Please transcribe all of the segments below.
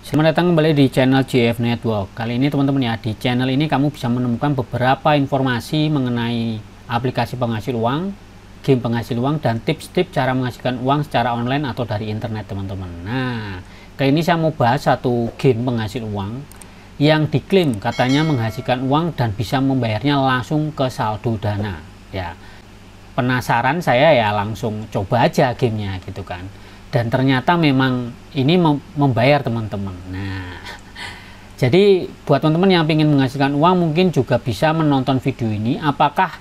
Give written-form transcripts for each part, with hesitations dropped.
Selamat datang kembali di channel JF Network. Kali ini teman-teman ya, di channel ini kamu bisa menemukan beberapa informasi mengenai aplikasi penghasil uang, game penghasil uang, dan tips-tips cara menghasilkan uang secara online atau dari internet teman-teman. Nah, kali ini saya mau bahas satu game penghasil uang yang diklaim katanya menghasilkan uang dan bisa membayarnya langsung ke saldo Dana. Ya, penasaran saya ya langsung coba aja gamenya gitu kan. Dan ternyata memang ini membayar teman-teman. Nah, jadi buat teman-teman yang ingin menghasilkan uang mungkin juga bisa menonton video ini, apakah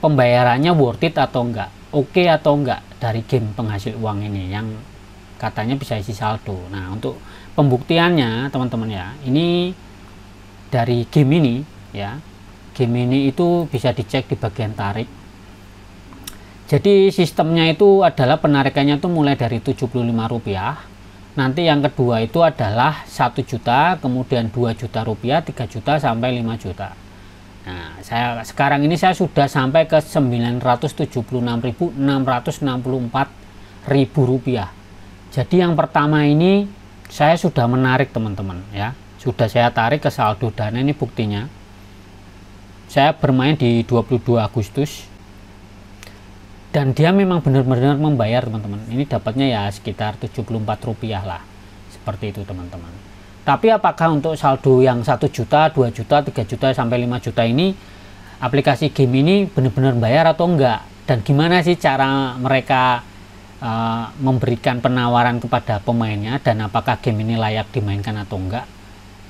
pembayarannya worth it atau enggak, oke atau enggak dari game penghasil uang ini yang katanya bisa isi saldo. Nah, untuk pembuktiannya teman-teman ya, ini dari game ini ya, game ini itu bisa dicek di bagian tarik. Jadi sistemnya itu adalah penarikannya itu mulai dari Rp75. Nanti yang kedua itu adalah 1 juta, kemudian 2 juta rupiah, 3 juta sampai 5 juta. Nah, sekarang ini saya sudah sampai ke Rp976.664. Jadi yang pertama ini saya sudah menarik teman-teman ya. Sudah saya tarik ke saldo Dana, ini buktinya. Saya bermain di 22 Agustus. Dan dia memang benar-benar membayar teman-teman. Ini dapatnya ya sekitar Rp74 lah, seperti itu teman-teman. Tapi apakah untuk saldo yang 1 juta, 2 juta, 3 juta sampai 5 juta ini aplikasi game ini benar-benar bayar atau enggak, dan gimana sih cara mereka memberikan penawaran kepada pemainnya, dan apakah game ini layak dimainkan atau enggak.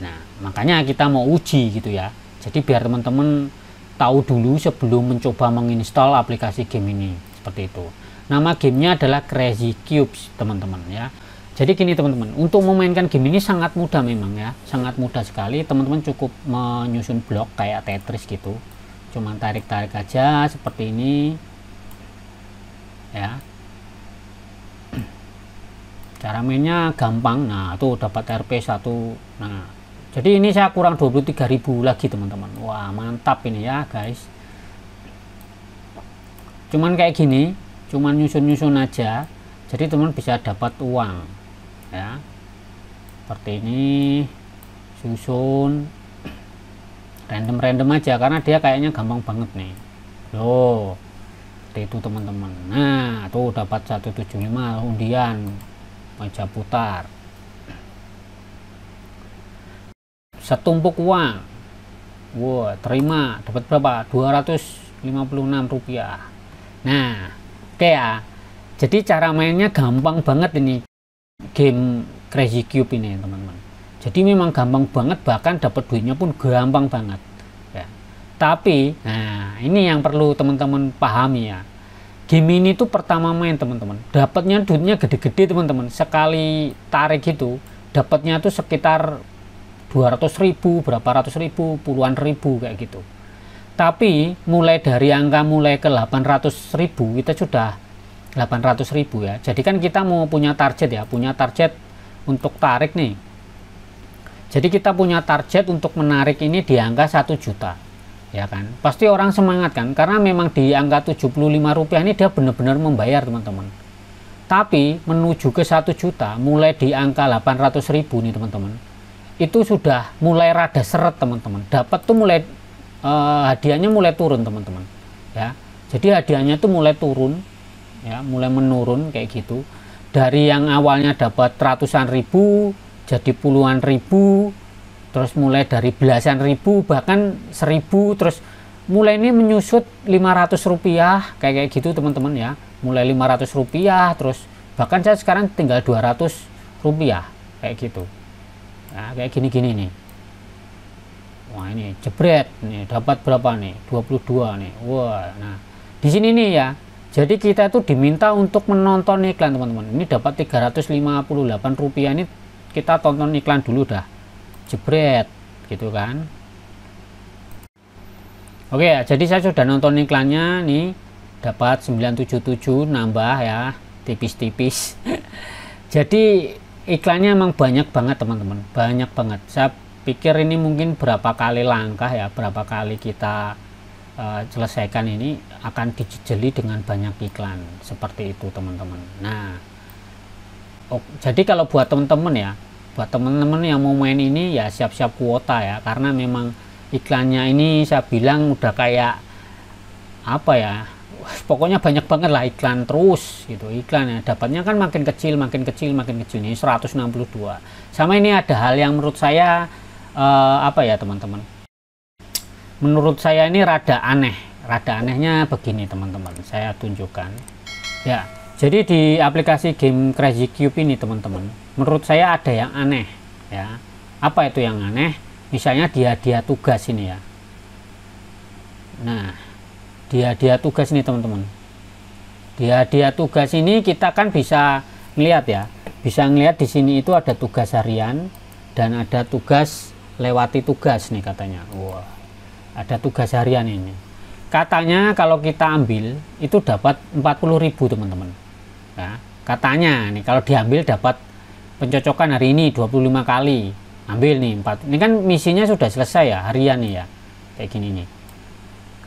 Nah, makanya kita mau uji gitu ya. Jadi biar teman-teman tahu dulu sebelum mencoba menginstal aplikasi game ini, seperti itu. Nama gamenya adalah Crazy Cubes teman-teman ya. Jadi gini teman-teman, untuk memainkan game ini sangat mudah memang ya, sangat mudah sekali. Teman-teman cukup menyusun blok kayak Tetris gitu, cuman tarik-tarik aja seperti ini ya. Cara mainnya gampang. Nah, tuh dapat Rp1. Nah, jadi ini saya kurang 23.000 lagi teman-teman. Wah, mantap ini ya guys. Cuman kayak gini, cuman nyusun-nyusun aja. Jadi teman bisa dapat uang ya. Seperti ini, susun random-random aja karena dia kayaknya gampang banget nih. Loh, seperti itu teman-teman. Nah, tuh dapat 175 undian meja putar. Setumpuk uang. Wow, terima dapat berapa? Rp256. Nah, oke ya. Jadi cara mainnya gampang banget ini game Crazy Cube ini teman-teman. Jadi memang gampang banget, bahkan dapat duitnya pun gampang banget ya. Tapi nah ini yang perlu teman-teman pahami ya. Game ini tuh pertama main teman-teman, dapatnya duitnya gede-gede teman-teman. Sekali tarik itu dapatnya tuh sekitar 200.000, berapa ratus ribu, puluhan ribu kayak gitu. Tapi mulai dari angka mulai ke 800.000 kita sudah 800.000 ya. Jadi kan kita mau punya target ya, punya target untuk tarik nih. Jadi kita punya target untuk menarik ini di angka 1 juta ya kan. Pasti orang semangat kan, karena memang di angka Rp75 ini dia benar-benar membayar teman-teman. Tapi menuju ke 1 juta mulai di angka 800.000 nih teman-teman, itu sudah mulai rada seret teman-teman. Dapat tuh mulai hadiahnya mulai turun teman-teman ya. Jadi hadiahnya tuh mulai turun ya, mulai menurun kayak gitu. Dari yang awalnya dapat ratusan ribu jadi puluhan ribu, terus mulai dari belasan ribu bahkan 1.000, terus mulai ini menyusut Rp500 kayak gitu teman-teman ya. Mulai Rp500, terus bahkan saya sekarang tinggal Rp200 kayak gitu. Nah, kayak gini-gini nih. Wah, ini jebret nih, dapat berapa nih? 22 nih. Wah, nah di sini nih ya. Jadi kita tuh diminta untuk menonton iklan teman-teman. Ini dapat Rp358 ini, kita tonton iklan dulu dah. Jebret gitu kan. Oke ya, jadi saya sudah nonton iklannya nih, dapat 977 nambah ya, tipis-tipis. Jadi iklannya emang banyak banget teman-teman, banyak banget. Saya pikir ini mungkin berapa kali langkah ya, berapa kali kita selesaikan ini akan dijejeli dengan banyak iklan seperti itu teman-teman. Nah, jadi kalau buat teman-teman ya, buat teman-teman yang mau main ini ya siap-siap kuota ya, karena memang iklannya ini saya bilang udah kayak apa ya, pokoknya banyak banget lah iklan terus gitu. Iklannya dapatnya kan makin kecil makin kecil makin kecil. Ini 162. Sama ini ada hal yang menurut saya apa ya teman-teman, menurut saya ini rada aneh. Rada anehnya begini teman-teman, saya tunjukkan ya. Jadi di aplikasi game Crazy Cube ini teman-teman, menurut saya ada yang aneh ya. Apa itu yang aneh? Misalnya dia tugas ini ya. Nah, dia tugas ini teman-teman, dia tugas ini kita kan bisa ngeliat ya, bisa ngeliat di sini itu ada tugas harian dan ada tugas lewati tugas nih katanya. Wah, ada tugas harian ini katanya kalau kita ambil itu dapat 40.000 teman-teman ya. Katanya nih kalau diambil dapat pencocokan hari ini 25 kali, ambil nih 4. Ini kan misinya sudah selesai ya, harian nih ya, kayak gini nih.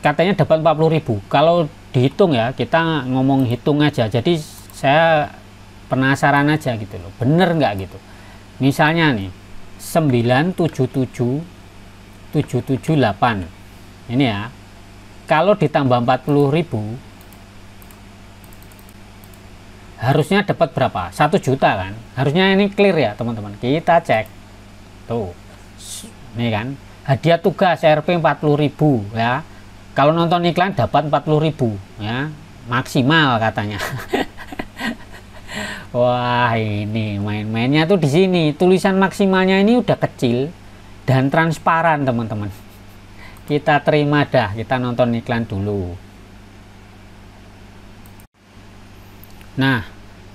Katanya dapat 40.000. Kalau dihitung ya, kita ngomong hitung aja. Jadi saya penasaran aja gitu loh, bener nggak gitu. Misalnya nih 977,778 ini ya, kalau ditambah 40.000 harusnya dapat berapa? 1 juta kan, harusnya. Ini clear ya teman-teman, kita cek tuh ini kan hadiah tugas RP 40.000 ya. Kalau nonton iklan dapat 40.000 ya maksimal katanya. Wah, ini main-mainnya tuh di sini. Tulisan maksimalnya ini udah kecil dan transparan teman-teman. Kita terima dah, kita nonton iklan dulu. Nah,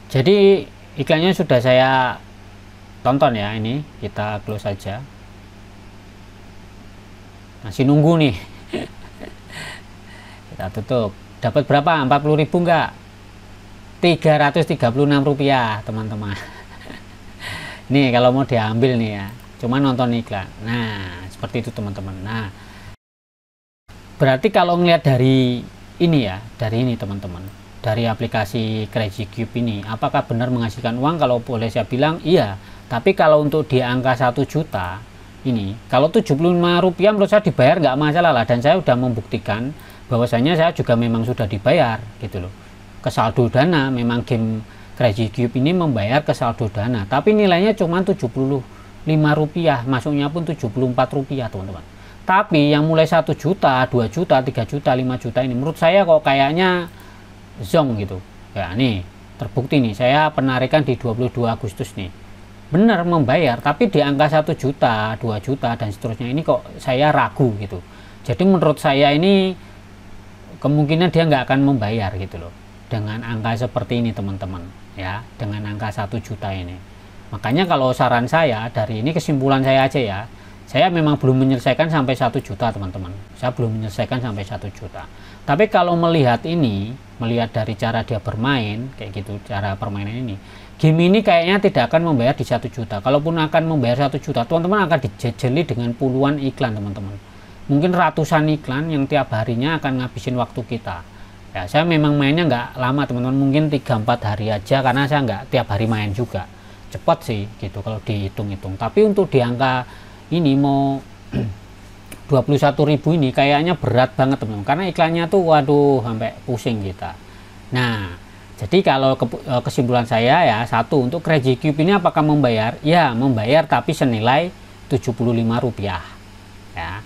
jadi iklannya sudah saya tonton ya, ini kita close saja. Masih nunggu nih. Kita tutup. Dapat berapa? 40.000 enggak? 336 rupiah teman-teman. Nih kalau mau diambil nih ya, cuma nonton iklan. Nah seperti itu teman-teman. Nah berarti kalau ngelihat dari ini ya, dari ini teman-teman, dari aplikasi Crazy Cube ini, apakah benar menghasilkan uang? Kalau boleh saya bilang iya. Tapi kalau untuk di angka 1 juta ini, kalau 75 rupiah menurut saya dibayar nggak masalah lah. Dan saya sudah membuktikan bahwasanya saya juga memang sudah dibayar gitu loh, ke saldo dana. Memang game Crazy Cube ini membayar ke saldo dana, tapi nilainya cuma 75 rupiah, masuknya pun 74 rupiah teman-teman. Tapi yang mulai 1 juta, 2 juta, 3 juta, 5 juta ini menurut saya kok kayaknya zong gitu ya. Nih terbukti nih, saya penarikan di 22 Agustus nih benar membayar, tapi di angka 1 juta, 2 juta dan seterusnya ini kok saya ragu gitu. Jadi menurut saya ini kemungkinan dia nggak akan membayar gitu loh dengan angka seperti ini teman-teman ya, dengan angka 1 juta ini. Makanya kalau saran saya dari ini, kesimpulan saya aja ya, saya memang belum menyelesaikan sampai 1 juta teman-teman, saya belum menyelesaikan sampai 1 juta. Tapi kalau melihat ini, melihat dari cara dia bermain kayak gitu, cara permainan ini, game ini kayaknya tidak akan membayar di 1 juta. Kalaupun akan membayar 1 juta, teman-teman akan dijejeli dengan puluhan iklan teman-teman, mungkin ratusan iklan yang tiap harinya akan ngabisin waktu kita ya. Saya memang mainnya nggak lama teman-teman, mungkin 3-4 hari aja, karena saya nggak tiap hari main juga. Cepat sih gitu kalau dihitung-hitung. Tapi untuk di angka ini mau 21.000 ini kayaknya berat banget teman-teman, karena iklannya tuh waduh sampai pusing kita. Nah jadi kalau kesimpulan saya ya, satu, untuk Crazy Cube ini apakah membayar? Ya membayar, tapi senilai 75 rupiah ya.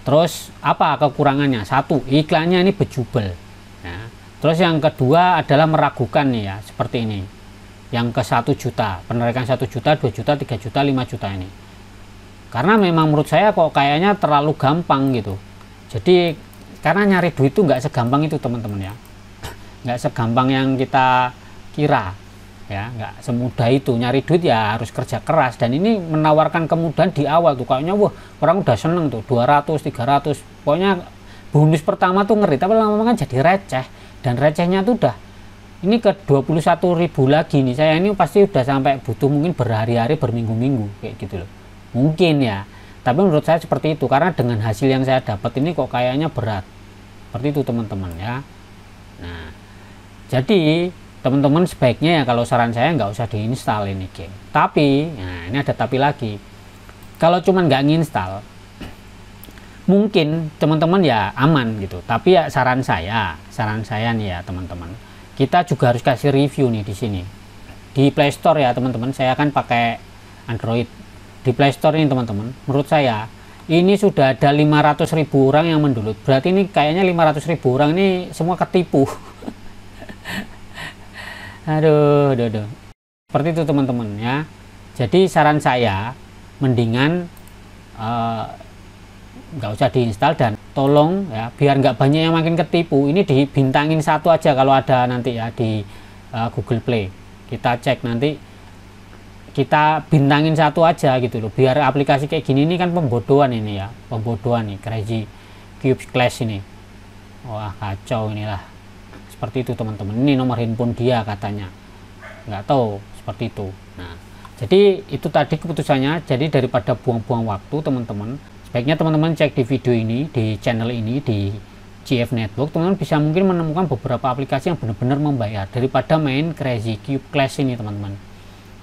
Terus apa kekurangannya? Satu, iklannya ini bejubel ya. Terus yang kedua adalah meragukan nih ya, seperti ini yang ke 1 juta, penarikan 1 juta, 2 juta, 3 juta, 5 juta ini, karena memang menurut saya kok kayaknya terlalu gampang gitu. Jadi karena nyari duit itu nggak segampang itu teman-teman ya, nggak segampang yang kita kira ya, nggak semudah itu nyari duit ya, harus kerja keras. Dan ini menawarkan kemudahan di awal tuh, kayaknya wah orang udah seneng tuh 200 300, pokoknya bonus pertama tuh ngeri, tapi lama-lama kan jadi receh, dan recehnya tuh udah ini ke 21.000 lagi nih. Saya ini pasti udah sampai butuh mungkin berhari-hari, berminggu-minggu kayak gitu loh, mungkin ya. Tapi menurut saya seperti itu, karena dengan hasil yang saya dapat ini kok kayaknya berat, seperti itu teman-teman ya. Nah jadi teman-teman sebaiknya ya kalau saran saya nggak usah diinstal ini game. Tapi, nah ini ada tapi lagi. Kalau cuman nggak nginstal, mungkin teman-teman ya aman gitu. Tapi ya saran saya nih ya teman-teman, kita juga harus kasih review nih di sini. Di Play Store ya teman-teman, saya kan pakai Android. Di Play Store ini teman-teman, menurut saya ini sudah ada 500.000 orang yang mendownload. Berarti ini kayaknya 500.000 orang ini semua ketipu. aduh. Seperti itu teman-teman ya. Jadi saran saya mendingan nggak usah diinstal, dan tolong ya biar nggak banyak yang makin ketipu, ini dibintangin 1 aja kalau ada nanti ya di Google Play. Kita cek nanti, kita bintangin 1 aja gitu loh, biar aplikasi kayak gini ini kan pembodohan ini ya, pembodohan nih Crazy Cube Clash ini. Wah kacau inilah. Seperti itu teman-teman. Ini nomor handphone dia katanya, nggak tahu seperti itu. Nah jadi itu tadi keputusannya. Jadi daripada buang-buang waktu teman-teman, sebaiknya teman-teman cek di video ini, di channel ini, di GF Network, teman-teman bisa mungkin menemukan beberapa aplikasi yang benar-benar membayar daripada main Crazy Cube Clash ini teman-teman.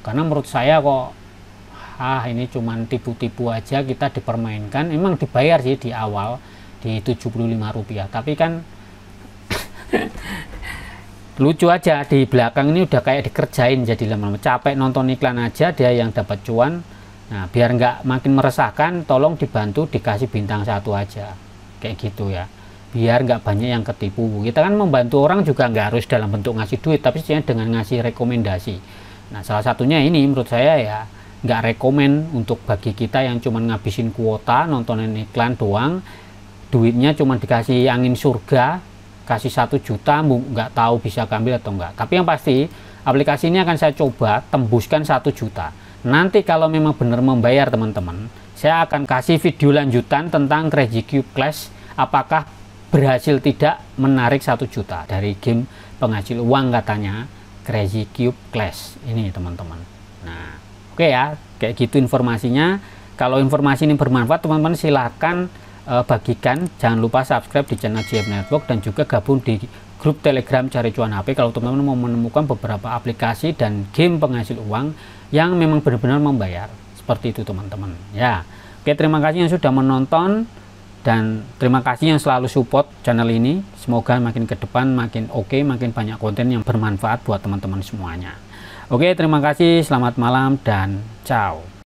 Karena menurut saya kok ini cuman tipu-tipu aja, kita dipermainkan. Emang dibayar sih di awal di Rp75, tapi kan lucu aja, di belakang ini udah kayak dikerjain. Jadi lama-lama capek nonton iklan aja, dia yang dapat cuan. Nah biar nggak makin meresahkan, tolong dibantu dikasih bintang 1 aja kayak gitu ya, biar nggak banyak yang ketipu. Kita kan membantu orang juga nggak harus dalam bentuk ngasih duit, tapi sebenarnya dengan ngasih rekomendasi. Nah salah satunya ini menurut saya ya, nggak rekomen untuk bagi kita yang cuma ngabisin kuota nontonin iklan doang, duitnya cuma dikasih angin surga, kasih 1 juta nggak tahu bisa ambil atau enggak. Tapi yang pasti aplikasi ini akan saya coba tembuskan 1 juta. Nanti kalau memang benar membayar teman-teman, saya akan kasih video lanjutan tentang Crazy Cube Clash, apakah berhasil tidak menarik 1 juta dari game penghasil uang katanya Crazy Cube Clash ini teman-teman. Nah oke ya, kayak gitu informasinya. Kalau informasi ini bermanfaat teman-teman silahkan bagikan. Jangan lupa subscribe di channel GF Network dan juga gabung di grup Telegram Cari Cuan HP kalau teman-teman mau menemukan beberapa aplikasi dan game penghasil uang yang memang benar-benar membayar. Seperti itu teman-teman ya. Oke, terima kasih yang sudah menonton dan terima kasih yang selalu support channel ini. Semoga makin ke depan makin oke, makin banyak konten yang bermanfaat buat teman-teman semuanya. Oke, terima kasih, selamat malam dan ciao.